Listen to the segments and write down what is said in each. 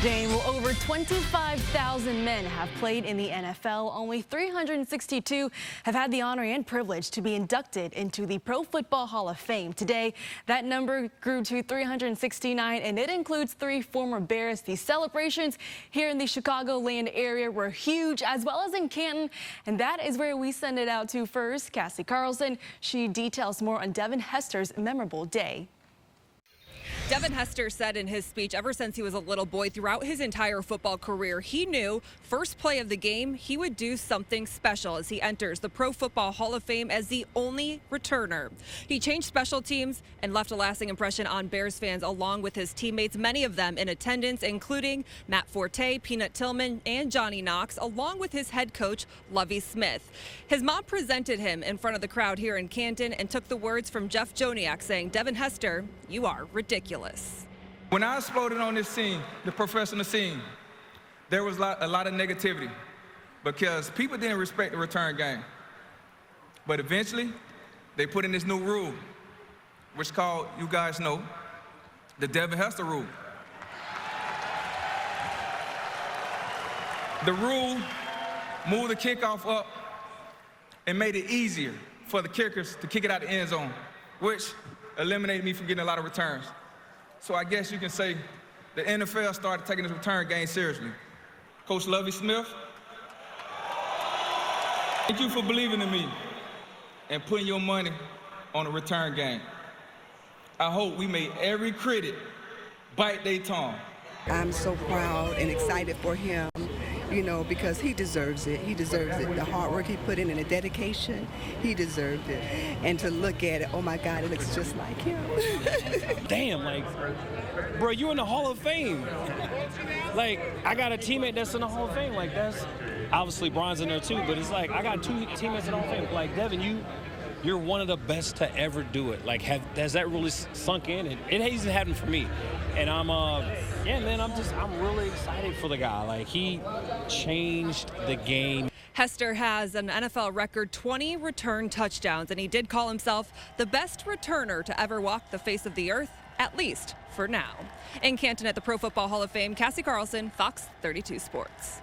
Dane, well, over 25,000 men have played in the NFL. Only 362 have had the honor and privilege to be inducted into the Pro Football Hall of Fame. Today, that number grew to 369, and it includes 3 former Bears. These celebrations here in the Chicagoland area were huge, as well as in Canton, and that is where we send it out to first. Cassie Carlson, she details more on Devin Hester's memorable day. Devin Hester said in his speech, ever since he was a little boy, throughout his entire football career, he knew first play of the game, he would do something special as he enters the Pro Football Hall of Fame as the only returner. He changed special teams and left a lasting impression on Bears fans along with his teammates, many of them in attendance, including Matt Forte, Peanut Tillman, and Johnny Knox, along with his head coach, Lovie Smith. His mom presented him in front of the crowd here in Canton and took the words from Jeff Joniak saying, "Devin Hester, you are ridiculous." When I was voted on this scene, the professional scene, there was a lot of negativity because people didn't respect the return game. But eventually, they put in this new rule, which called, you guys know, the Devin Hester rule. The rule moved the kickoff up and made it easier for the kickers to kick it out the end zone, which eliminated me from getting a lot of returns. So I guess you can say the NFL started taking this return game seriously. Coach Lovie Smith, thank you for believing in me and putting your money on the return game. I hope we made every critic bite their tongue. I'm so proud and excited for him, you know, because he deserves it. He deserves it. The hard work he put in and the dedication, he deserved it. And to look at it, oh my God, it looks just like him. Damn, like, bro, you in the Hall of Fame. Like, I got a teammate that's in the Hall of Fame. Like, that's obviously Bron's in there too, but it's like I got 2 teammates in the Hall of Fame. Like, Devin, you're one of the best to ever do it. Like, has that really sunk in? It hasn't happened for me. And yeah, man, I'm really excited for the guy. Like, he changed the game. Hester has an NFL record 20 return touchdowns, and he did call himself the best returner to ever walk the face of the earth, at least for now. In Canton at the Pro Football Hall of Fame, Cassie Carlson, FOX32 Sports.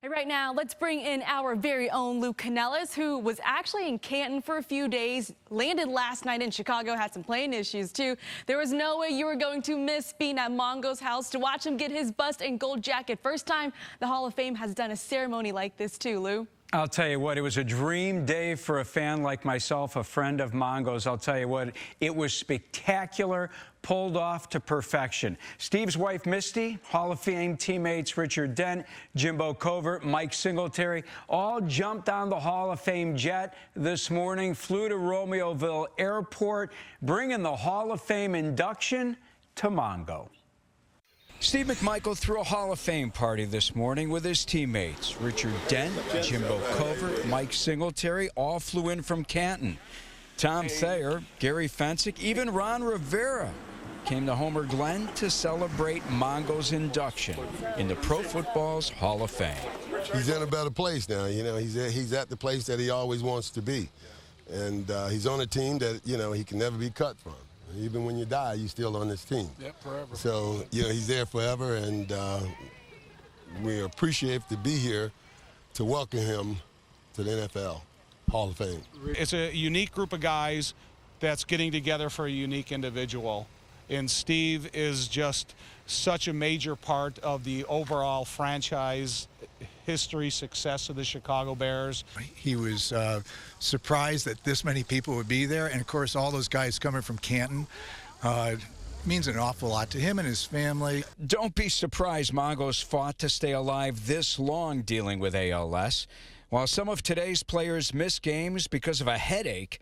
And right now, let's bring in our very own Lou Canellis, who was actually in Canton for a few days, landed last night in Chicago, had some plane issues too. There was no way you were going to miss being at Mongo's house to watch him get his bust and gold jacket. First time the Hall of Fame has done a ceremony like this too, Lou. I'll tell you what, it was a dream day for a fan like myself, a friend of Mongo's. I'll tell you what, it was spectacular, pulled off to perfection. Steve's wife, Misty, Hall of Fame teammates Richard Dent, Jimbo Covert, Mike Singletary, all jumped on the Hall of Fame jet this morning, flew to Romeoville Airport, bringing the Hall of Fame induction to Mongo. Steve McMichael threw a Hall of Fame party this morning with his teammates. Richard Dent, Jimbo Covert, Mike Singletary all flew in from Canton. Tom Thayer, Gary Fensick, even Ron Rivera came to Homer Glen to celebrate Mongo's induction in the Pro Football's Hall of Fame. He's in a better place now. You know, he's at the place that he always wants to be. And he's on a team that, you know, he can never be cut from. Even when you die, you're still on this team. Yep, forever. So, you know, he's there forever, and we appreciate to be here to welcome him to the NFL Hall of Fame. It's a unique group of guys that's getting together for a unique individual. And Steve is just such a major part of the overall franchise history success of the Chicago Bears. He was surprised that this many people would be there, and of course all those guys coming from Canton means an awful lot to him and his family. Don't be surprised Mongo's fought to stay alive this long dealing with ALS. While some of today's players miss games because of a headache,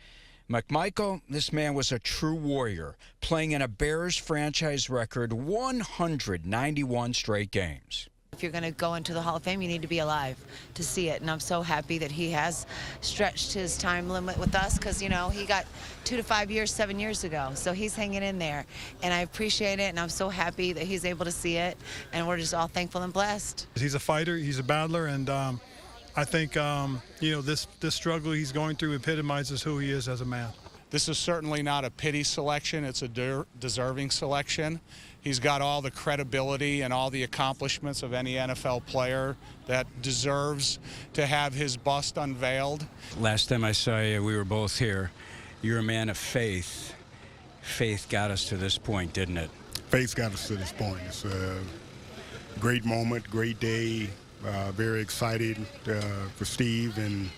McMichael, this man was a true warrior, playing in a Bears franchise record 191 straight games. If you're going to go into the Hall of Fame, you need to be alive to see it. And I'm so happy that he has stretched his time limit with us because, you know, he got 2 to 5 years, 7 years ago. So he's hanging in there. And I appreciate it. And I'm so happy that he's able to see it. And we're just all thankful and blessed. He's a fighter. He's a battler. And I think, you know, this struggle he's going through epitomizes who he is as a man. This is certainly not a pity selection. It's a deserving selection. He's got all the credibility and all the accomplishments of any NFL player that deserves to have his bust unveiled. Last time I saw you, we were both here. You're a man of faith. Faith got us to this point, didn't it? Faith got us to this point. It's a great moment, great day. Very excited for Steve, and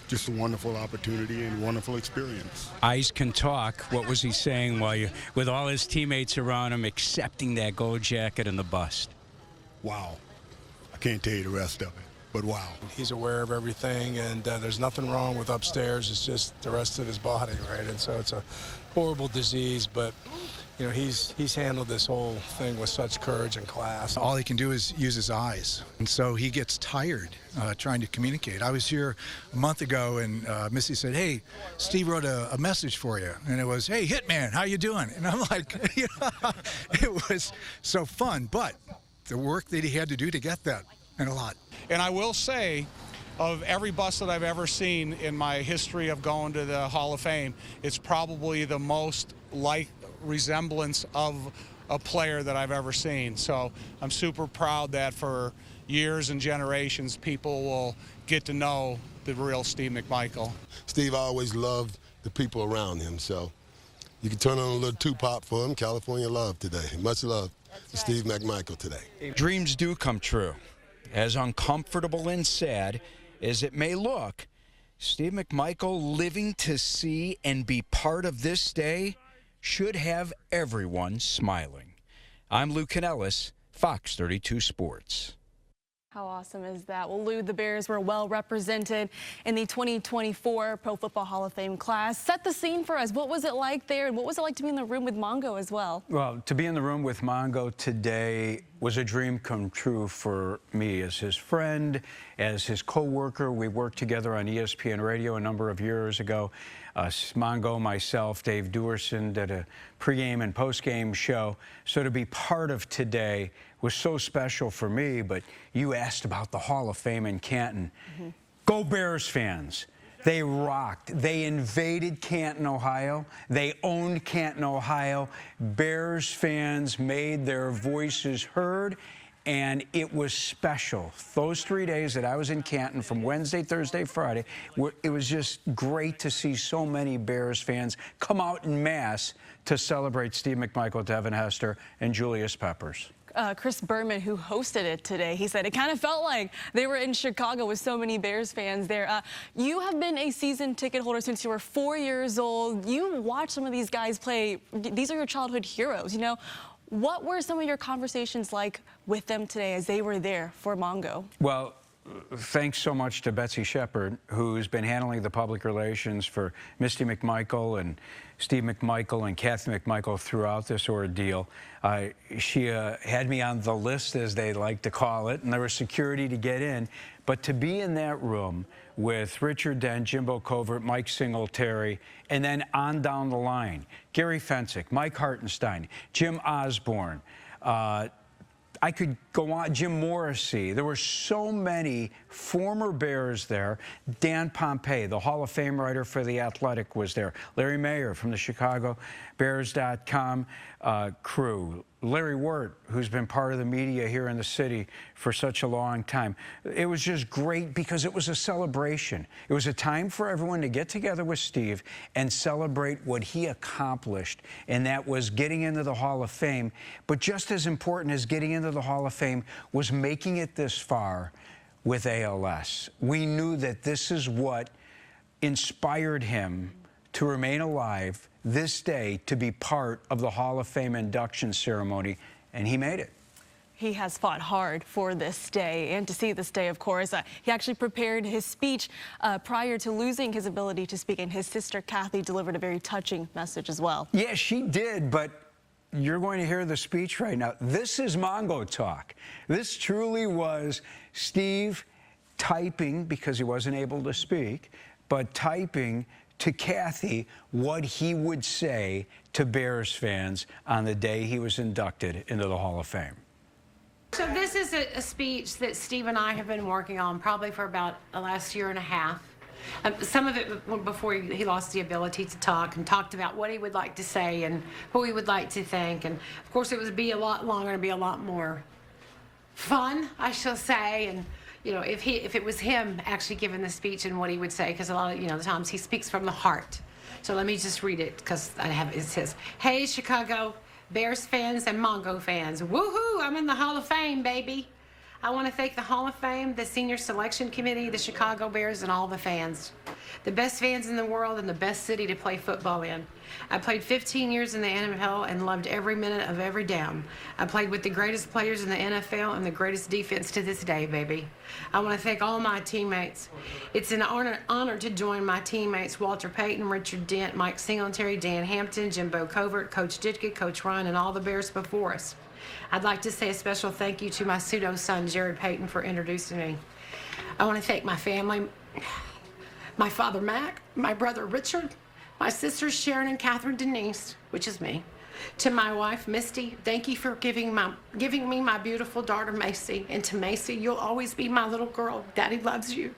just a wonderful opportunity and wonderful experience. Eyes can talk. What was he saying while with all his teammates around him, accepting that gold jacket and the bust? Wow. I can't tell you the rest of it, but wow. He's aware of everything, and there's nothing wrong with upstairs. It's just the rest of his body, right? And so it's a horrible disease, but you know, he's handled this whole thing with such courage and class. All he can do is use his eyes, and so he gets tired trying to communicate. I was here a month ago, and Missy said, "Hey, Steve wrote a message for you," and it was, "Hey, Hitman, how you doing?" And I'm like, it was so fun, but the work that he had to do to get that meant a lot. And I will say, of every bust that I've ever seen in my history of going to the Hall of Fame, it's probably the most like resemblance of a player that I've ever seen. So I'm super proud that for years and generations, people will get to know the real Steve McMichael. Steve always loved the people around him, so you can turn on a little two-pop for him. California love today. Much love to Steve McMichael today. Dreams do come true. As uncomfortable and sad as it may look, Steve McMichael living to see and be part of this day should have everyone smiling. I'm Lou Canellis, Fox 32 Sports. How awesome is that? Well, Lou, the Bears were well represented in the 2024 Pro Football Hall of Fame class. Set the scene for us. What was it like there, and what was it like to be in the room with Mongo as well? Well, to be in the room with Mongo today was a dream come true for me as his friend, as his co-worker. We worked together on ESPN Radio a number of years ago. Mongo, myself, Dave Duerson did a pregame and postgame show. So to be part of today was so special for me. But you asked about the Hall of Fame in Canton. Go Bears fans. They rocked. They invaded Canton, Ohio. They owned Canton, Ohio. Bears fans made their voices heard, and it was special. Those 3 days that I was in Canton from Wednesday, Thursday, Friday, it was just great to see so many Bears fans come out en masse to celebrate Steve McMichael, Devin Hester, and Julius Peppers. Chris Berman, who hosted it today, he said it kind of felt like they were in Chicago with so many Bears fans there. You have been a season ticket holder since you were 4 years old. You watch some of these guys play. These are your childhood heroes, you know. What were some of your conversations like with them today as they were there for Mongo? Well, Thanks so much to Betsy Shepard, who's been handling the public relations for Misty McMichael and Steve McMichael and Kathy McMichael throughout this ordeal. She had me on the list, as they like to call it, and there was security to get in. But to be in that room with Richard Dent, Jimbo Covert, Mike Singletary, and then on down the line, Gary Fensick, Mike Hartenstein, Jim Osborne, I could go on, Jim Morrissey. There were so many former Bears there. Dan Pompei, the Hall of Fame writer for The Athletic, was there. Larry Mayer from the Chicago Bears.com crew. Larry Wirt, who's been part of the media here in the city for such a long time. It was just great because it was a celebration. It was a time for everyone to get together with Steve and celebrate what he accomplished, and that was getting into the Hall of Fame. But just as important as getting into the Hall of Fame was making it this far with ALS. We knew that this is what inspired him to remain alive this day, to be part of the Hall of Fame induction ceremony, and he made it. He has fought hard for this day and to see this day, of course. He actually prepared his speech prior to losing his ability to speak, and his sister Kathy delivered a very touching message as well. Yeah, she did, but you're going to hear the speech right now. This is Mongo talk. This truly was Steve typing, because he wasn't able to speak, but typing to Kathy what he would say to Bears fans on the day he was inducted into the Hall of Fame. So this is a speech that Steve and I have been working on probably for about the last year and a half. Some of it before he lost the ability to talk and talked about what he would like to say and who he would like to thank. And of course, it would be a lot longer and be a lot more fun, I shall say. And you know, if it was him actually giving the speech and what he would say, because a lot of the times he speaks from the heart. So let me just read it because it says, "Hey, Chicago Bears fans and Mongo fans, woohoo! I'm in the Hall of Fame, baby. I want to thank the Hall of Fame, the Senior Selection Committee, the Chicago Bears, and all the fans. The best fans in the world and the best city to play football in. I played 15 years in the NFL and loved every minute of every down. I played with the greatest players in the NFL and the greatest defense to this day, baby. I want to thank all my teammates. It's an honor to join my teammates, Walter Payton, Richard Dent, Mike Singletary, Dan Hampton, Jimbo Covert, Coach Ditka, Coach Ryan, and all the Bears before us. I'd like to say a special thank you to my pseudo-son, Jared Payton, for introducing me. I want to thank my family, my father, Mac, my brother, Richard, my sisters, Sharon and Catherine Denise, which is me. To my wife, Misty, thank you for giving me my beautiful daughter, Macy. And to Macy, you'll always be my little girl. Daddy loves you.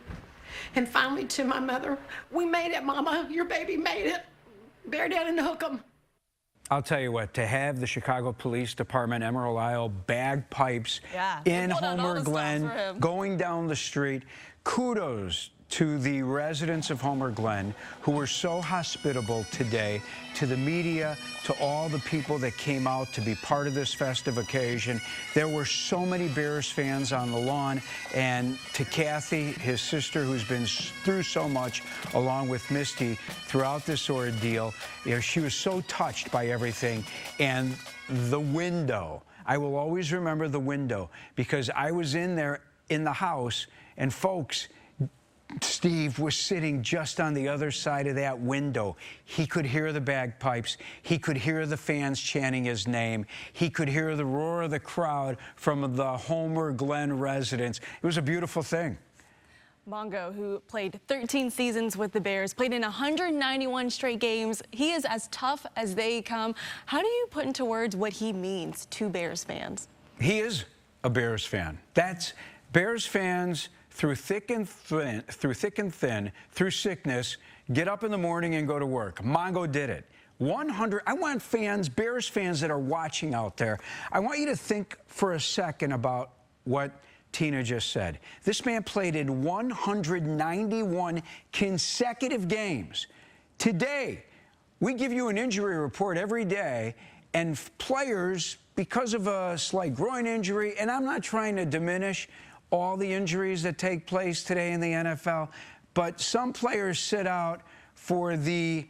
And finally, to my mother, we made it, Mama. Your baby made it. Bear down and hook 'em. I'll tell you what, to have the Chicago Police Department, Emerald Isle, bagpipes in Homer Glen, going down the street, kudos to the residents of Homer Glen who were so hospitable today, to the media, to all the people that came out to be part of this festive occasion. There were so many Bears fans on the lawn, and to Kathy, his sister, who's been through so much, along with Misty, throughout this ordeal. She was so touched by everything. And the window, I will always remember the window, because I was in there in the house, and folks, Steve was sitting just on the other side of that window. He could hear the bagpipes. He could hear the fans chanting his name. He could hear the roar of the crowd from the Homer Glen residents. It was a beautiful thing. Mongo, who played 13 seasons with the Bears, played in 191 straight games. He is as tough as they come. How do you put into words what he means to Bears fans? He is a Bears fan. That's Bears fans through thick and thin, through sickness, get up in the morning and go to work. Mongo did it. 100. I want fans, Bears fans that are watching out there, I want you to think for a second about what Tina just said. This man played in 191 consecutive games. Today, we give you an injury report every day, and players, because of a slight groin injury, and I'm not trying to diminish all the injuries that take place today in the NFL, but some players sit out for the,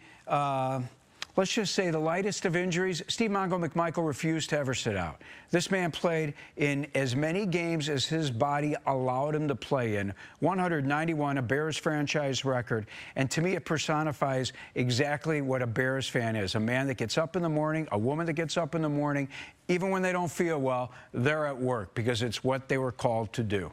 let's just say, the lightest of injuries. Steve McMichael refused to ever sit out. This man played in as many games as his body allowed him to play in. 191, a Bears franchise record. And to me, it personifies exactly what a Bears fan is. A man that gets up in the morning, a woman that gets up in the morning, even when they don't feel well, they're at work because it's what they were called to do.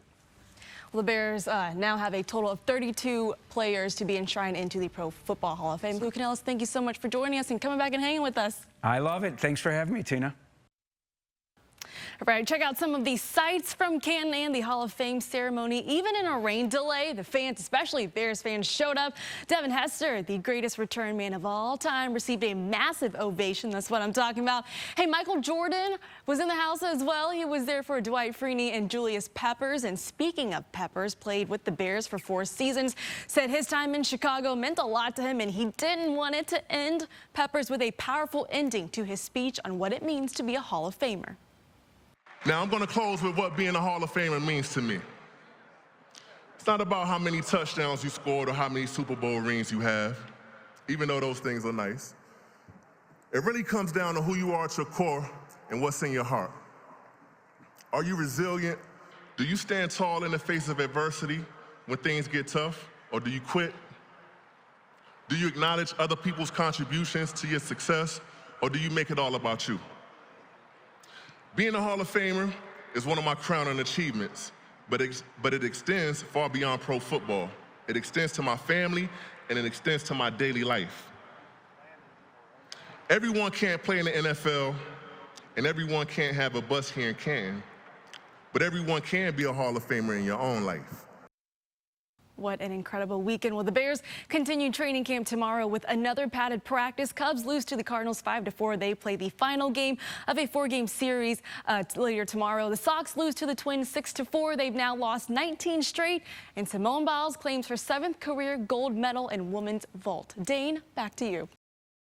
Well, the Bears now have a total of 32 players to be enshrined into the Pro Football Hall of Fame. Lou Canellis, thank you so much for joining us and coming back and hanging with us. I love it. Thanks for having me, Tina. All right, check out some of the sights from Canton and the Hall of Fame ceremony. Even in a rain delay, the fans, especially Bears fans, showed up. Devin Hester, the greatest return man of all time, received a massive ovation. That's what I'm talking about. Hey, Michael Jordan was in the house as well. He was there for Dwight Freeney and Julius Peppers. And speaking of Peppers, played with the Bears for 4 seasons, said his time in Chicago meant a lot to him and he didn't want it to end. Peppers with a powerful ending to his speech on what it means to be a Hall of Famer. Now, I'm going to close with what being a Hall of Famer means to me. It's not about how many touchdowns you scored or how many Super Bowl rings you have, even though those things are nice. It really comes down to who you are at your core and what's in your heart. Are you resilient? Do you stand tall in the face of adversity when things get tough, or do you quit? Do you acknowledge other people's contributions to your success, or do you make it all about you? Being a Hall of Famer is one of my crowning achievements, but it extends far beyond pro football. It extends to my family, and it extends to my daily life. Everyone can't play in the NFL, and everyone can't have a bus here in Canton, but everyone can be a Hall of Famer in your own life. What an incredible weekend. Well, the Bears continue training camp tomorrow with another padded practice. Cubs lose to the Cardinals 5-4. They play the final game of a 4-game series later tomorrow. The Sox lose to the Twins 6-4. They've now lost 19 straight. And Simone Biles claims her 7th career gold medal in women's vault. Dane, back to you.